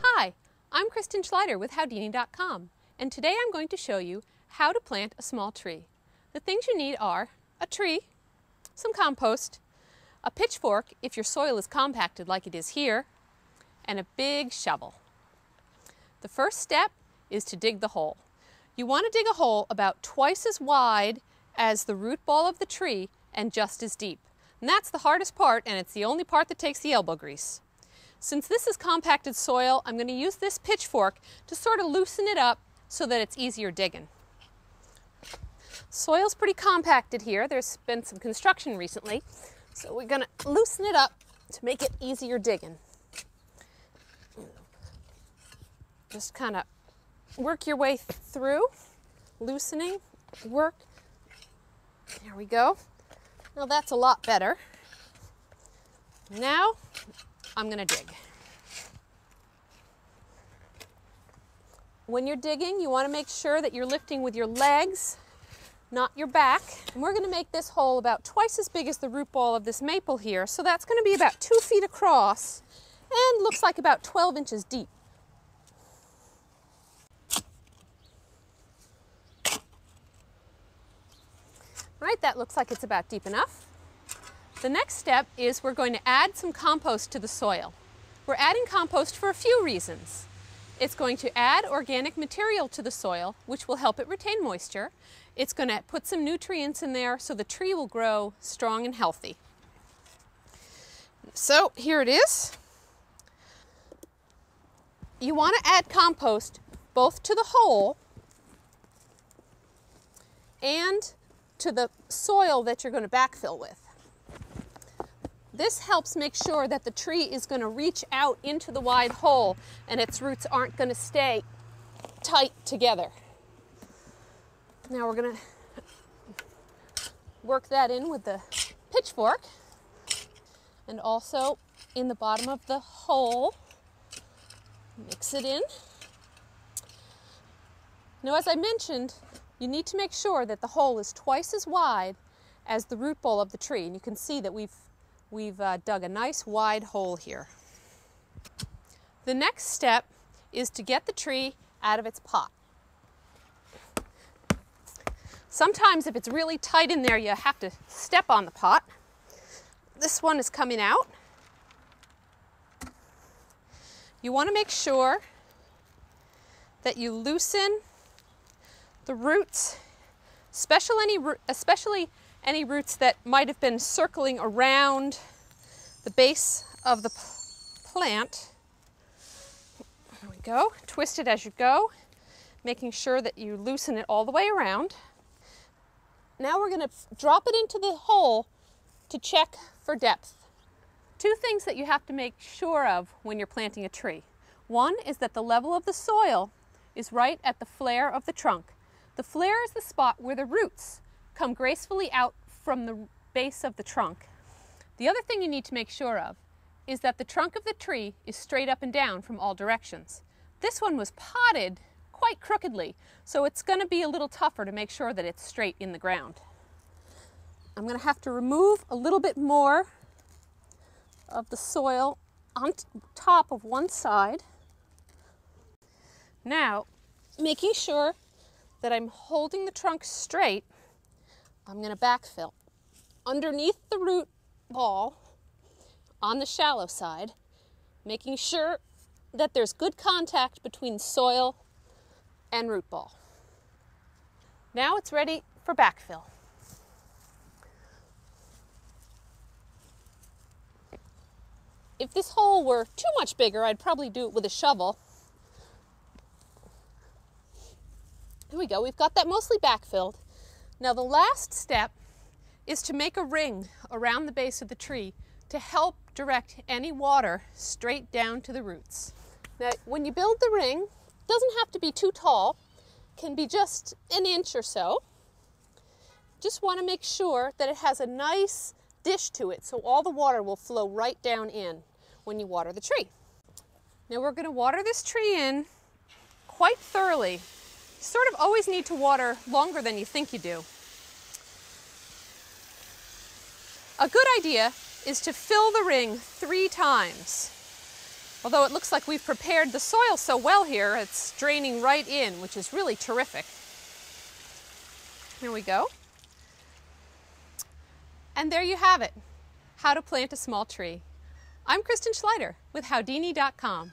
Hi, I'm Kristin Schleiter with Howdini.com, and today I'm going to show you how to plant a small tree. The things you need are a tree, some compost, a pitchfork if your soil is compacted like it is here, and a big shovel. The first step is to dig the hole. You want to dig a hole about twice as wide as the root ball of the tree and just as deep. And that's the hardest part, and it's the only part that takes the elbow grease. Since this is compacted soil, I'm going to use this pitchfork to sort of loosen it up so that it's easier digging. Soil's pretty compacted here. There's been some construction recently, so we're going to loosen it up to make it easier digging. Just kind of work your way through, loosening, work. There we go. Now that's a lot better. Now I'm going to dig. When you're digging, you want to make sure that you're lifting with your legs, not your back. And we're going to make this hole about twice as big as the root ball of this maple here. So that's going to be about 2 feet across and looks like about 12 inches deep. All right, that looks like it's about deep enough. The next step is we're going to add some compost to the soil. We're adding compost for a few reasons. It's going to add organic material to the soil, which will help it retain moisture. It's going to put some nutrients in there so the tree will grow strong and healthy. So here it is. You want to add compost both to the hole and to the soil that you're going to backfill with. This helps make sure that the tree is going to reach out into the wide hole and its roots aren't going to stay tight together. Now we're going to work that in with the pitchfork and also in the bottom of the hole. Mix it in. Now, as I mentioned, you need to make sure that the hole is twice as wide as the root ball of the tree. And you can see that we've dug a nice wide hole here. The next step is to get the tree out of its pot. Sometimes if it's really tight in there, you have to step on the pot. This one is coming out. You want to make sure that you loosen the roots, especially any roots that might have been circling around the base of the plant. There we go. Twist it as you go, making sure that you loosen it all the way around. Now we're going to drop it into the hole to check for depth. Two things that you have to make sure of when you're planting a tree. One is that the level of the soil is right at the flare of the trunk. The flare is the spot where the roots come gracefully out from the base of the trunk. The other thing you need to make sure of is that the trunk of the tree is straight up and down from all directions. This one was potted quite crookedly, so it's going to be a little tougher to make sure that it's straight in the ground. I'm going to have to remove a little bit more of the soil on top of one side. Now, making sure that I'm holding the trunk straight, I'm going to backfill underneath the root ball on the shallow side, making sure that there's good contact between soil and root ball. Now it's ready for backfill. If this hole were too much bigger, I'd probably do it with a shovel. Here we go, we've got that mostly backfilled. Now the last step is to make a ring around the base of the tree to help direct any water straight down to the roots. Now when you build the ring, it doesn't have to be too tall, it can be just an inch or so. Just want to make sure that it has a nice dish to it so all the water will flow right down in when you water the tree. Now we're going to water this tree in quite thoroughly. You sort of always need to water longer than you think you do. A good idea is to fill the ring 3 times. Although it looks like we've prepared the soil so well here, it's draining right in, which is really terrific. Here we go. And there you have it, how to plant a small tree. I'm Kristin Schleiter with Howdini.com.